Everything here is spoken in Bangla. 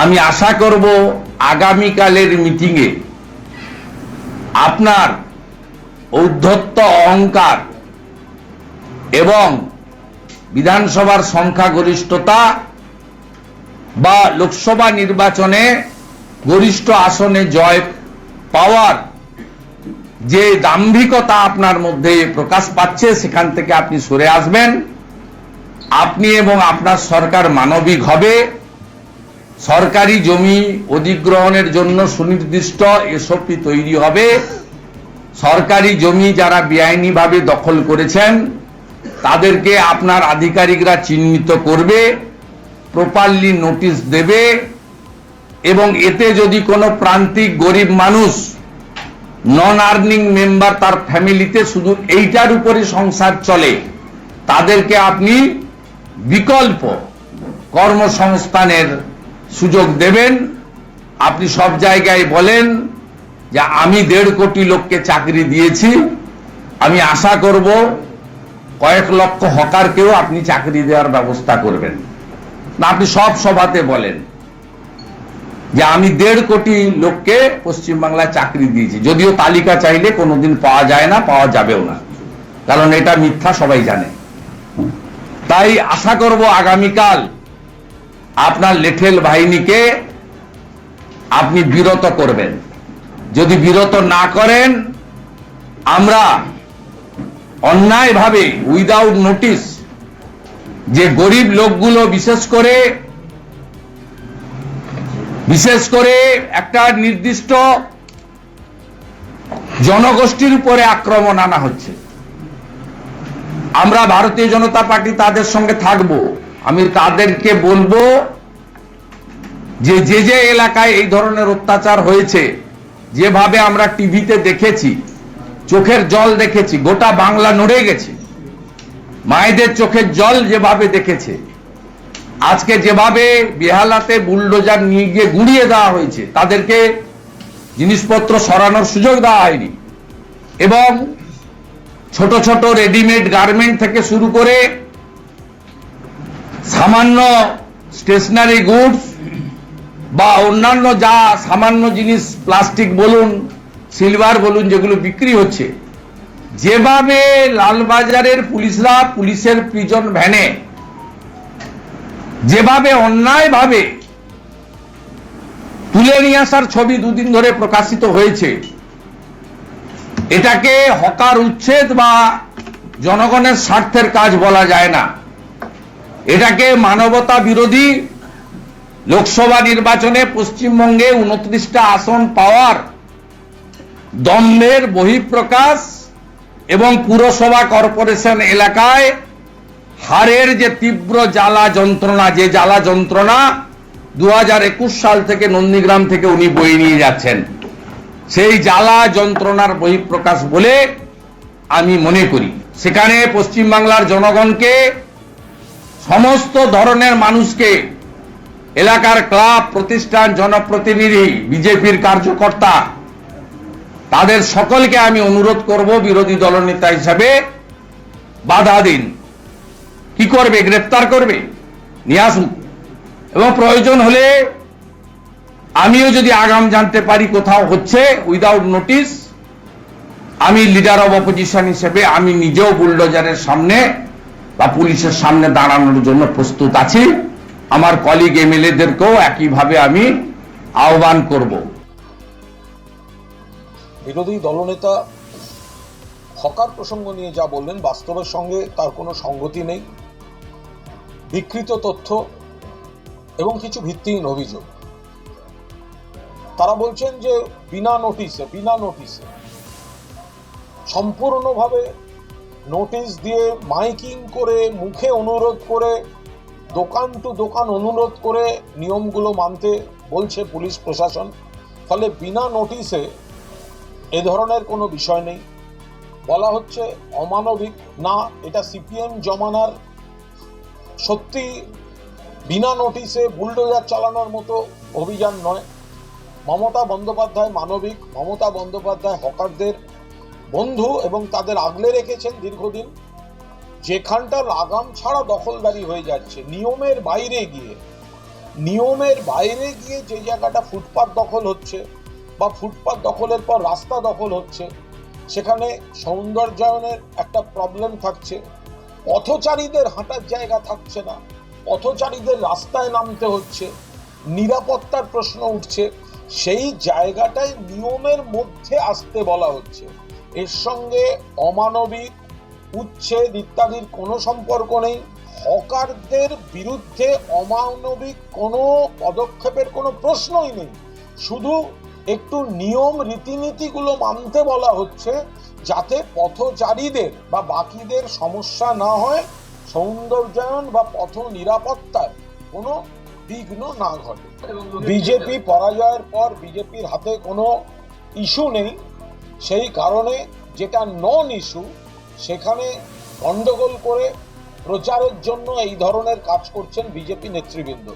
আমি আশা করব আগামীকালের মিটিংয়ে আপনার ঔদ্ধত্য অহংকার এবং বিধানসভার সংখ্যাগরিষ্ঠতা বা লোকসভা নির্বাচনে গরিষ্ঠ আসনে জয় পাওয়ার যে দাম্ভিকতা আপনার মধ্যে প্রকাশ পাচ্ছে সেখান থেকে আপনি সরে আসবেন। আপনি এবং আপনার সরকার মানবিক হবে। সরকারি জমি অধিগ্রহণের জন্য সুনির্দিষ্ট এসওপি তৈরি হবে। সরকারি জমি যারা বেআইনিভাবে দখল করেছেন তাদেরকে আপনার আধিকারিকরা চিহ্নিত করবে, প্রপারলি নোটিশ দেবে এবং এতে যদি কোনো প্রান্তিক গরিব মানুষ নন আর্নিং মেম্বার তার ফ্যামিলিতে শুধু এইটার উপরে সংসার চলে তাদেরকে আপনি বিকল্প কর্মসংস্থানের সুযোগ দেবেন। আপনি সব জায়গায় বলেন যে আমি 1.5 কোটি লোককে চাকরি দিয়েছি, আমি আশা করব কয়েক লক্ষ হকারকেও আপনি চাকরি দেওয়ার ব্যবস্থা করবেন। না, আপনি সব সভাতে বলেন যে আমি 1.5 কোটি লোককে পশ্চিমবাংলায় চাকরি দিয়েছি, যদিও তালিকা চাইলে কোনোদিন পাওয়া যায় না, পাওয়া যাবেও না, কারণ এটা মিথ্যা, সবাই জানে। তাই আশা করব আগামীকাল আপনার লেঠেল বাহিনীকে আপনি বিরত করবেন। যদি বিরত না করেন আমরা অন্যায়ভাবে উইদাউট নোটিশ যে গরিব লোকগুলো বিশেষ করে একটা নির্দিষ্ট জনগোষ্ঠীর উপরে আক্রমণ আনা হচ্ছে, আমরা ভারতীয় জনতা পার্টি তাদের সঙ্গে থাকব। আমি তাদেরকে বলবো যে যে এলাকায় এই ধরনের অত্যাচার হয়েছে, যেভাবে আমরা টিভিতে দেখেছি, চোখের জল দেখেছি, গোটা বাংলা নড়ে গেছে, মায়েদের চোখের জল যেভাবে দেখেছে, আজকে যেভাবে বেহালাতে বুলডোজার নিয়ে গিয়ে গুঁড়িয়ে দেওয়া হয়েছে, তাদেরকে জিনিসপত্র সরানোর সুযোগ দেওয়া হয়নি এবং ছোট ছোট রেডিমেড গার্মেন্ট থেকে শুরু করে সামান্য স্টেশনারি গুডস বা অন্যান্য যা সামান্য জিনিস, প্লাস্টিক বলুন, সিলভার বলুন, যেগুলো বিক্রি হচ্ছে, যেভাবে লালবাজারের পুলিশরা পুলিশের প্রিজন ভ্যানে যেভাবে অন্যায়ভাবে তুলে নিয়ে আসার ছবি দুদিন ধরে প্রকাশিত হয়েছে, এটাকে হকার উচ্ছেদ বা জনগণের স্বার্থের কাজ বলা যায় না। এটাকে মানবতা বিরোধী লোকসভা নির্বাচনে পশ্চিমবঙ্গে 29টা আসন পাওয়ার দম্ভের বহিঃপ্রকাশ এবং পুরসভা কর্পোরেশন এলাকায় হারের যে তীব্র জ্বালা যন্ত্রণা, যে জ্বালা যন্ত্রণা 2021 সাল থেকে নন্দীগ্রাম থেকে উনি বয়ে নিয়ে যাচ্ছেন, সেই জ্বালা যন্ত্রণার বহিঃপ্রকাশ বলে আমি মনে করি। সেখানে পশ্চিমবাংলার জনগণকে, সমস্ত ধরনের মানুষকে, এলাকার ক্লাব, প্রতিষ্ঠান, জনপ্রতিনিধি, বিজেপির কার্যকর্তা, তাদের সকলকে আমি অনুরোধ করব বিরোধী দলনেতা হিসাবে বাধা দিন। কি করবে? গ্রেফতার করবে, নিয়ে আসুন এবং প্রয়োজন হলে আমিও যদি আগাম জানতে পারি কোথাও হচ্ছে উইদাউট নোটিশ, আমি লিডার অব অপোজিশন হিসেবে আমি নিজেও বুলডোজারের সামনে বা পুলিশের সামনে দাঁড়ানোর জন্য প্রস্তুত আছি। আমার কলিগ এমএলএদেরকেও একইভাবে আমি আহ্বান করব। বিরোধী দলনেতা হকার প্রসঙ্গ নিয়ে যা বললেন, বাস্তবের সঙ্গে তার কোনো সঙ্গতি নেই। বিকৃত তথ্য এবং কিছু ভিত্তিহীন অভিযোগ। তারা বলছেন যে বিনা নোটিশে সম্পূর্ণভাবে নোটিশ দিয়ে, মাইকিং করে, মুখে অনুরোধ করে, দোকান টু দোকান অনুরোধ করে নিয়মগুলো মানতে বলছে পুলিশ প্রশাসন। ফলে বিনা নোটিশে এ ধরনের কোনো বিষয় নেই। বলা হচ্ছে অমানবিক, না, এটা সিপিএম জমানার সত্যি বিনা নোটিশে বুলডোজার চালানোর মতো অভিযান নয়। মমতা বন্দ্যোপাধ্যায় মানবিক, মমতা বন্দ্যোপাধ্যায় হকারদের বন্ধু এবং তাদের আগলে রেখেছেন দীর্ঘদিন। যেখানটা লাগাম ছাড়া দখলদারি হয়ে যাচ্ছে, নিয়মের বাইরে গিয়ে নিয়মের বাইরে গিয়ে যে জায়গাটা ফুটপাত দখল হচ্ছে বা ফুটপাত দখলের পর রাস্তা দখল হচ্ছে, সেখানে সৌন্দর্যায়নের একটা প্রবলেম থাকছে, পথচারীদের হাঁটার জায়গা থাকছে না, পথচারীদের রাস্তায় নামতে হচ্ছে, নিরাপত্তার প্রশ্ন উঠছে, সেই জায়গাটায় নিয়মের মধ্যে আসতে বলা হচ্ছে। এর সঙ্গে অমানবিক, উচ্ছেদ ইত্যাদির কোনো সম্পর্ক নেই। হকারদের বিরুদ্ধে অমানবিক কোনো পদক্ষেপের কোনো প্রশ্নই নেই। শুধু একটু নিয়ম রীতিনীতিগুলো মানতে বলা হচ্ছে, যাতে পথচারীদের বা বাকিদের সমস্যা না হয়, সৌন্দর্যায়ন বা পথ নিরাপত্তায় কোনো বিঘ্ন না ঘটে। বিজেপি পরাজয়ের পর বিজেপির হাতে কোনো ইস্যু নেই, সেই কারণে যেটা নন ইস্যু সেখানে গন্ডগোল করে প্রচারের জন্য এই ধরনের কাজ করছেন বিজেপি নেতৃবৃন্দ।